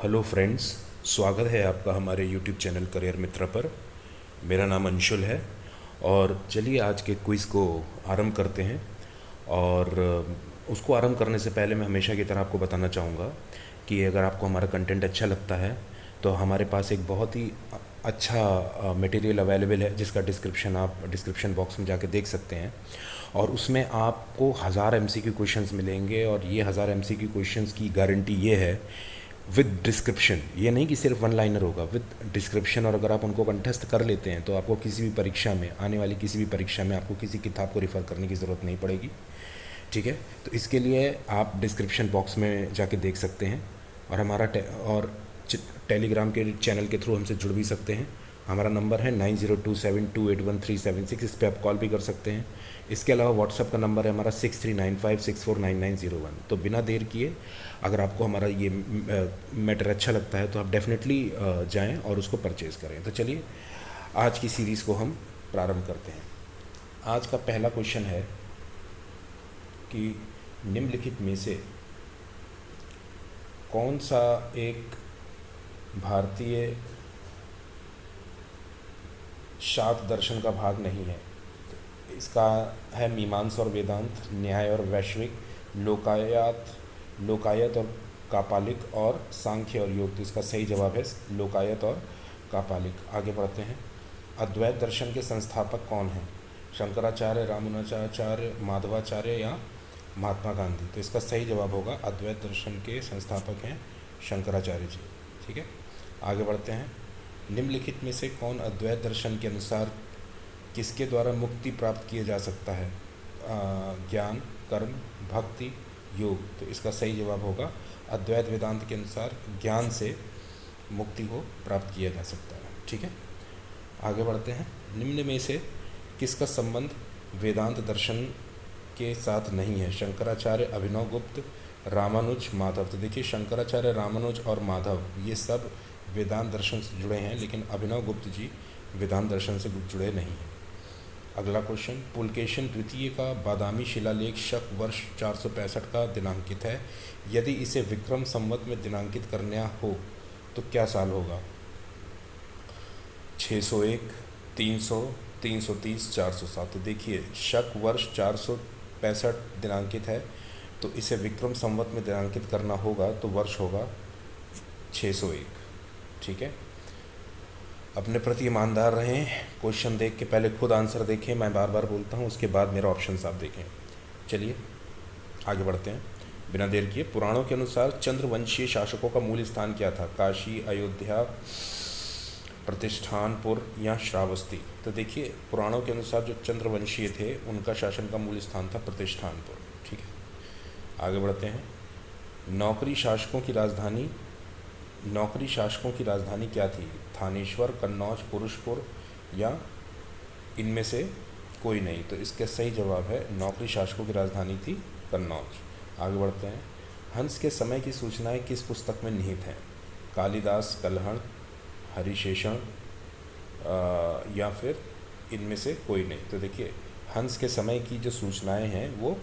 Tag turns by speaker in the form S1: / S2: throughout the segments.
S1: Hello friends, स्वागत है आपका हमारे यूट्यूब चैनल करियर मित्र पर। मेरा नाम अंशुल है और चलिए आज के क्विज़ को आरंभ करते हैं। और उसको आरंभ करने से पहले मैं हमेशा की तरह आपको बताना चाहूँगा कि अगर आपको हमारा कंटेंट अच्छा लगता है तो हमारे पास एक बहुत ही अच्छा मटेरियल अवेलेबल है जिसका डिस्क्रिप्शन आप डिस्क्रिप्शन बॉक्स में जाके देख सकते हैं। और उसमें आपको 1000 MCQ क्वेश्चंस मिलेंगे और ये 1000 MCQ क्वेश्चंस की गारंटी ये है विद डिस्क्रिप्शन। ये नहीं कि सिर्फ वन लाइनर होगा, विद डिस्क्रिप्शन। और अगर आप उनको कंटेस्ट कर लेते हैं तो आपको किसी भी परीक्षा में, आने वाली किसी भी परीक्षा में, आपको किसी किताब को रिफ़र करने की ज़रूरत नहीं पड़ेगी। ठीक है, तो इसके लिए आप डिस्क्रिप्शन बॉक्स में जाके देख सकते हैं और टेलीग्राम के चैनल के थ्रू हमसे जुड़ भी सकते हैं। हमारा नंबर है 9027281376। इस पर आप कॉल भी कर सकते हैं। इसके अलावा व्हाट्सअप का नंबर है हमारा 6395649901। तो बिना देर किए, अगर आपको हमारा ये मैटर अच्छा लगता है तो आप डेफिनेटली जाएं और उसको परचेज़ करें। तो चलिए आज की सीरीज़ को हम प्रारंभ करते हैं। आज का पहला क्वेश्चन है कि निम्नलिखित में से कौन सा एक भारतीय शाक्त दर्शन का भाग नहीं है। इसका है मीमांसा और वेदांत, न्याय और वैश्विक, लोकायत और कापालिक, और सांख्य और योग। तो इसका सही जवाब है लोकायत और कापालिक। आगे बढ़ते हैं। अद्वैत दर्शन के संस्थापक कौन हैं? शंकराचार्य, रामानुजाचार्य, माधवाचार्य या महात्मा गांधी। तो इसका सही जवाब होगा अद्वैत दर्शन के संस्थापक हैं शंकराचार्य जी। ठीक है, आगे बढ़ते हैं। निम्नलिखित में से कौन अद्वैत दर्शन के अनुसार किसके द्वारा मुक्ति प्राप्त किया जा सकता है? ज्ञान, कर्म, भक्ति, योग। तो इसका सही जवाब होगा अद्वैत वेदांत के अनुसार ज्ञान से मुक्ति को प्राप्त किया जा सकता है। ठीक है, आगे बढ़ते हैं। निम्न में से किसका संबंध वेदांत दर्शन के साथ नहीं है? शंकराचार्य, अभिनव गुप्त, रामानुज, माधव। तो देखिए, शंकराचार्य, रामानुज और माधव ये सब वेदांत दर्शन से जुड़े हैं, लेकिन अभिनव गुप्त जी वेदांत दर्शन से जुड़े नहीं हैं। अगला क्वेश्चन, पुलकेशिन द्वितीय का बादामी शिलालेख शक वर्ष 465 का दिनांकित है। यदि इसे विक्रम संवत में दिनांकित करना हो तो क्या साल होगा? 601, 300, 330, 407। तो देखिए, शक वर्ष 465 दिनांकित है, तो इसे विक्रम संवत में दिनांकित करना होगा तो वर्ष होगा 601। ठीक है, अपने प्रति ईमानदार रहें। क्वेश्चन देख के पहले खुद आंसर देखें, मैं बार बार बोलता हूँ, उसके बाद मेरा ऑप्शन आप देखें। चलिए आगे बढ़ते हैं बिना देर किए। पुराणों के अनुसार चंद्रवंशीय शासकों का मूल स्थान क्या था? काशी, अयोध्या, प्रतिष्ठानपुर या श्रावस्ती। तो देखिए, पुराणों के अनुसार जो चंद्रवंशीय थे उनका शासन का मूल स्थान था प्रतिष्ठानपुर। ठीक है, आगे बढ़ते हैं। नौकरी शासकों की राजधानी क्या थी? थानेश्वर, कन्नौज, पुरुषपुर या इनमें से कोई नहीं। तो इसका सही जवाब है नौकरी शासकों की राजधानी थी कन्नौज। आगे बढ़ते हैं। हंस के समय की सूचनाएं किस पुस्तक में निहित हैं? कालिदास, कल्हण, हरिशेषण या फिर इनमें से कोई नहीं। तो देखिए, हंस के समय की जो सूचनाएं हैं वो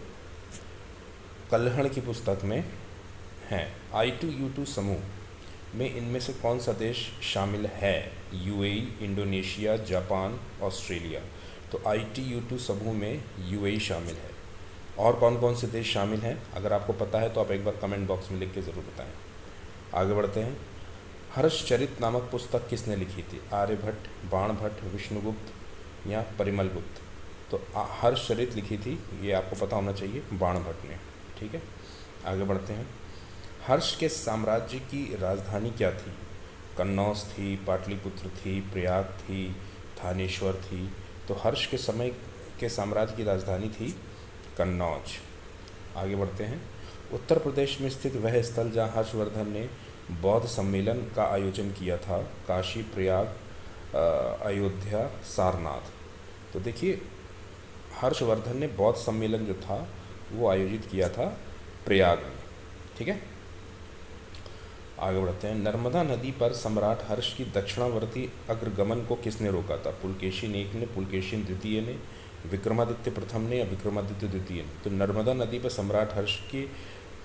S1: कल्हण की पुस्तक में हैं। I2U2 समूह में इनमें से कौन सा देश शामिल है? UAE, Indonesia, Japan, Australia. तो I2U2 समूह में UAE शामिल है। और कौन कौन से देश शामिल हैं? अगर आपको पता है तो आप एक बार कमेंट बॉक्स में लिख के ज़रूर बताएं। आगे बढ़ते हैं। हर्षचरित नामक पुस्तक किसने लिखी थी? आर्यभट्ट, बाणभट्ट, विष्णुगुप्त या परिमल गुप्त। तो हर्षचरित लिखी थी, ये आपको पता होना चाहिए, बाणभट्ट ने। ठीक है, आगे बढ़ते हैं। हर्ष के साम्राज्य की राजधानी क्या थी? कन्नौज थी, पाटलिपुत्र थी, प्रयाग थी, थानेश्वर थी। तो हर्ष के समय के साम्राज्य की राजधानी थी कन्नौज। आगे बढ़ते हैं। उत्तर प्रदेश में स्थित वह स्थल जहाँ हर्षवर्धन ने बौद्ध सम्मेलन का आयोजन किया था? काशी, प्रयाग, अयोध्या, सारनाथ। तो देखिए, हर्षवर्धन ने बौद्ध सम्मेलन जो था वो आयोजित किया था प्रयाग में। ठीक है, आगे बढ़ते हैं। नर्मदा नदी पर सम्राट हर्ष की दक्षिणावर्ती अग्रगमन को किसने रोका था? पुलकेशिन एक ने, पुलकेशिन द्वितीय ने, विक्रमादित्य प्रथम ने या विक्रमादित्य द्वितीय ने। तो नर्मदा नदी पर सम्राट हर्ष की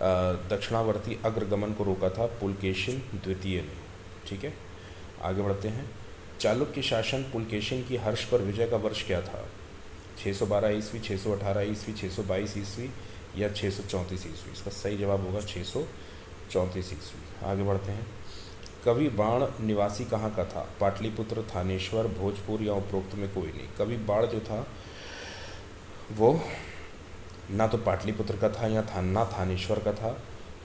S1: दक्षिणावर्ती अग्रगमन को रोका था पुलकेशिन द्वितीय ने। ठीक है, आगे बढ़ते हैं। चालुक्य शासन पुलकेशिन की हर्ष पर विजय का वर्ष क्या था? 612 ईस्वी, 618 ईस्वी, 622 ईस्वी या 634 ईस्वी? इसका सही जवाब होगा 634 ईस्वी। आगे बढ़ते हैं। कवि बाण निवासी कहाँ का था? पाटलिपुत्र, थानेश्वर, भोजपुर या उपरोक्त में कोई नहीं। कवि बाण जो था वो ना तो पाटलिपुत्र का था या ना थानेश्वर का था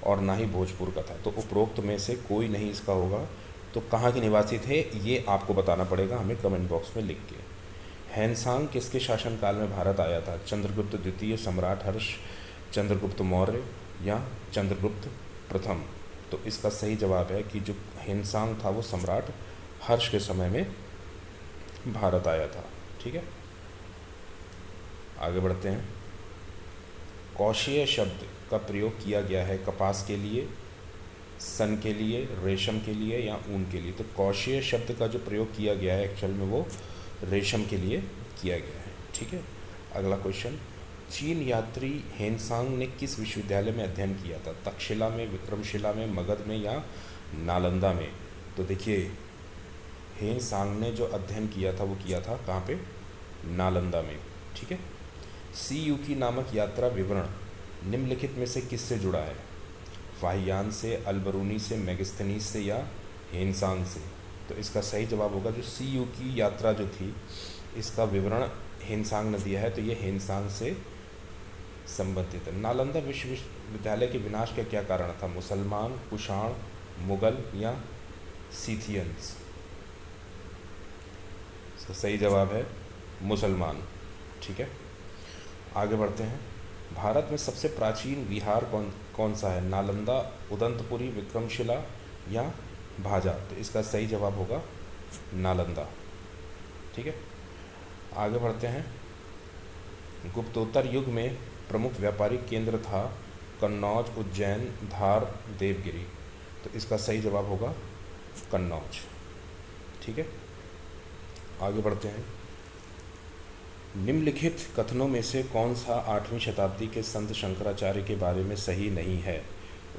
S1: और ना ही भोजपुर का था, तो उपरोक्त में से कोई नहीं इसका होगा। तो कहाँ के निवासी थे ये आपको बताना पड़ेगा हमें कमेंट बॉक्स में लिख के। हैनसांग किसके शासनकाल में भारत आया था? चंद्रगुप्त द्वितीय, सम्राट हर्ष, चंद्रगुप्त मौर्य या चंद्रगुप्त प्रथम? तो इसका सही जवाब है कि जो हैनसांग था वो सम्राट हर्ष के समय में भारत आया था। ठीक है, आगे बढ़ते हैं। कौशेय शब्द का प्रयोग किया गया है कपास के लिए, सन के लिए, रेशम के लिए या ऊन के लिए? तो कौशेय शब्द का जो प्रयोग किया गया है एक्चुअल में वो रेशम के लिए किया गया है। ठीक है, अगला क्वेश्चन। चीन यात्री हैनसांग ने किस विश्वविद्यालय में अध्ययन किया था? तक्षशिला में, विक्रमशिला में, मगध में या नालंदा में? तो देखिए, हैनसांग ने जो अध्ययन किया था वो किया था कहाँ पे? नालंदा में। ठीक है। सीयूकी नामक यात्रा विवरण निम्नलिखित में से किससे जुड़ा है? फाहियान से, अल्बरूनी से, मेगास्थनीज से या हैनसांग से? तो इसका सही जवाब होगा जो सीयूकी यात्रा जो थी इसका विवरण हैनसांग ने दिया है, तो ये हैनसांग से संबंधित है। नालंदा विश्वविद्यालय के विनाश का क्या कारण था? मुसलमान, कुषाण, मुगल या सीथियंस? इसका सही जवाब है मुसलमान। ठीक है, आगे बढ़ते हैं। भारत में सबसे प्राचीन विहार कौन सा है? नालंदा, उदंतपुरी, विक्रमशिला या भाजा? तो इसका सही जवाब होगा नालंदा। ठीक है, आगे बढ़ते हैं। गुप्तोत्तर युग में प्रमुख व्यापारिक केंद्र था कन्नौज, उज्जैन, धार, देवगिरी? तो इसका सही जवाब होगा कन्नौज। ठीक है, आगे बढ़ते हैं। निम्नलिखित कथनों में से कौन सा 8वीं शताब्दी के संत शंकराचार्य के बारे में सही नहीं है?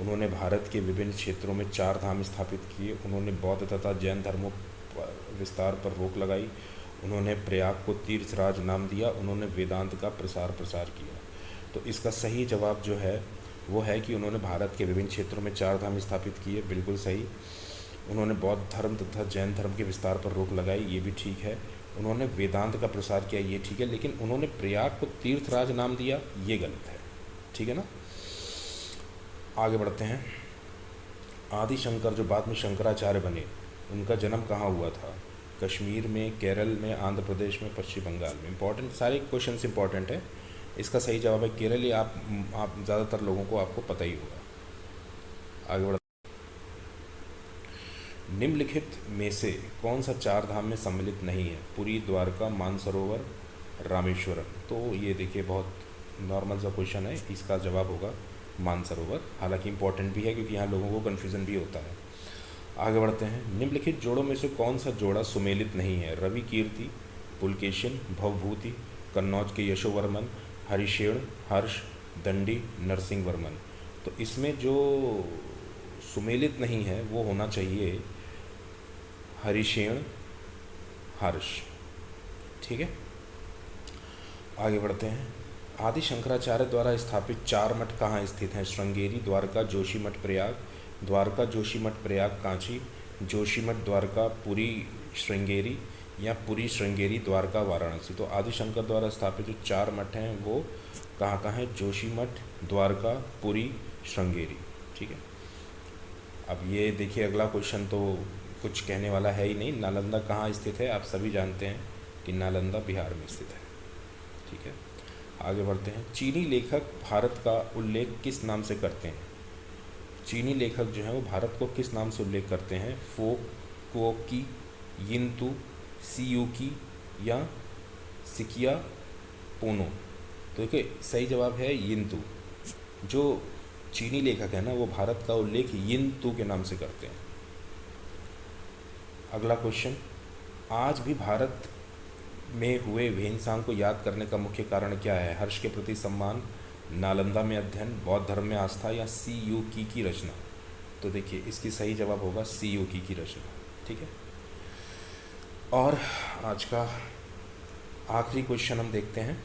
S1: उन्होंने भारत के विभिन्न क्षेत्रों में 4 धाम स्थापित किए, उन्होंने बौद्ध तथा जैन धर्मों पर विस्तार पर रोक लगाई, उन्होंने प्रयाग को तीर्थराज नाम दिया, उन्होंने वेदांत का प्रसार किया। तो इसका सही जवाब जो है वो है कि उन्होंने भारत के विभिन्न क्षेत्रों में 4 धाम स्थापित किए, बिल्कुल सही। उन्होंने बौद्ध धर्म तथा जैन धर्म के विस्तार पर रोक लगाई, ये भी ठीक है। उन्होंने वेदांत का प्रसार किया, ये ठीक है, लेकिन उन्होंने प्रयाग को तीर्थराज नाम दिया, ये गलत है। ठीक है ना, आगे बढ़ते हैं। आदि शंकर जो बाद में शंकराचार्य बने, उनका जन्म कहाँ हुआ था? कश्मीर में, केरल में, आंध्र प्रदेश में, पश्चिम बंगाल में? इंपॉर्टेंट, सारे क्वेश्चन इंपॉर्टेंट है। इसका सही जवाब है केरल। ये आप ज़्यादातर लोगों को आपको पता ही होगा। आगे बढ़ते, निम्नलिखित में से कौन सा 4 धाम में सम्मिलित नहीं है? पुरी, द्वारका, मानसरोवर, रामेश्वरम? तो ये देखिए बहुत नॉर्मल सा क्वेश्चन है, इसका जवाब होगा मानसरोवर। हालांकि इंपॉर्टेंट भी है क्योंकि यहाँ लोगों को कन्फ्यूज़न भी होता है। आगे बढ़ते हैं। निम्नलिखित जोड़ों में से कौन सा जोड़ा सुमेलित नहीं है? रवि कीर्ति, पुलकेशिन, भवभूति, कन्नौज के यशोवर्मन, हरिशेण, हर्ष, दंडी, नरसिंह वर्मन? तो इसमें जो सुमेलित नहीं है वो होना चाहिए हरिशेण, हर्ष। ठीक है, आगे बढ़ते हैं। आदि शंकराचार्य द्वारा स्थापित 4 मठ कहाँ स्थित हैं? श्रृंगेरी, द्वारका, जोशीमठ प्रयाग, द्वारका जोशीमठ प्रयाग कांची, जोशीमठ द्वारका पुरी श्रृंगेरी या पुरी श्रृंगेरी द्वारका वाराणसी? तो आदि शंकर द्वारा स्थापित जो 4 मठ हैं वो कहाँ कहाँ हैं? जोशीमठ, द्वारका, पुरी, श्रृंगेरी। ठीक है, अब ये देखिए अगला क्वेश्चन तो कुछ कहने वाला है ही नहीं। नालंदा कहाँ स्थित है? आप सभी जानते हैं कि नालंदा बिहार में स्थित है। ठीक है, आगे बढ़ते हैं। चीनी लेखक भारत का उल्लेख किस नाम से करते हैं? चीनी लेखक जो हैं वो भारत को किस नाम से उल्लेख करते हैं? कुओकी, यिंतु, सीयूकी या सिकिया पोनो? तो देखिए सही जवाब है यिंतु। जो चीनी लेखक है ना वो भारत का उल्लेख यिंतु के नाम से करते हैं। अगला क्वेश्चन। आज भी भारत में हुए हैनसांग को याद करने का मुख्य कारण क्या है? हर्ष के प्रति सम्मान, नालंदा में अध्ययन, बौद्ध धर्म में आस्था या सी यू की रचना। तो देखिए इसकी सही जवाब होगा सी यू की रचना। ठीक है, और आज का आखिरी क्वेश्चन हम देखते हैं।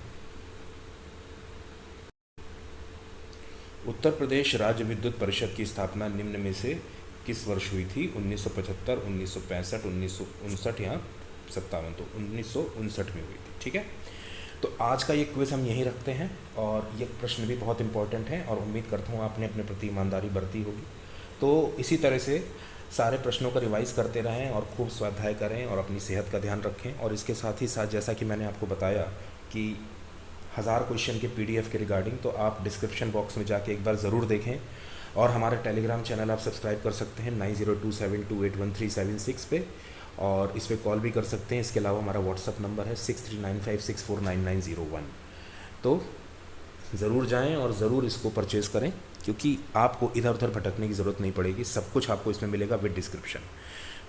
S1: उत्तर प्रदेश राज्य विद्युत परिषद की स्थापना निम्न में से किस वर्ष हुई थी? 1975, 1965, 1959 या 57? तो 1959 में हुई थी। ठीक है, तो आज का ये क्विज़ हम यहीं रखते हैं, और ये प्रश्न भी बहुत इंपॉर्टेंट है और उम्मीद करता हूँ आपने अपने प्रति ईमानदारी बरती होगी। तो इसी तरह से सारे प्रश्नों का रिवाइज करते रहें और खूब स्वाध्याय करें और अपनी सेहत का ध्यान रखें। और इसके साथ ही साथ जैसा कि मैंने आपको बताया कि 1000 क्वेश्चन के PDF के रिगार्डिंग, तो आप डिस्क्रिप्शन बॉक्स में जाके एक बार ज़रूर देखें। और हमारे टेलीग्राम चैनल आप सब्सक्राइब कर सकते हैं 9027281376 पे, और इस पर कॉल भी कर सकते हैं। इसके अलावा हमारा व्हाट्सअप नंबर है 6395649901। तो ज़रूर जाएं और ज़रूर इसको परचेज़ करें, क्योंकि आपको इधर उधर भटकने की ज़रूरत नहीं पड़ेगी, सब कुछ आपको इसमें मिलेगा विद डिस्क्रिप्शन।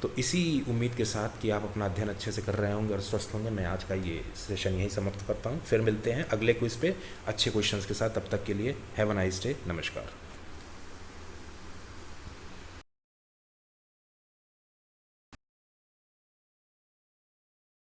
S1: तो इसी उम्मीद के साथ कि आप अपना अध्ययन अच्छे से कर रहे होंगे और स्वस्थ होंगे, मैं आज का ये सेशन यहीं समाप्त करता हूँ। फिर मिलते हैं अगले क्विज़ पे अच्छे क्वेश्चंस के साथ। तब तक के लिए हैव अ नाइस डे। नमस्कार।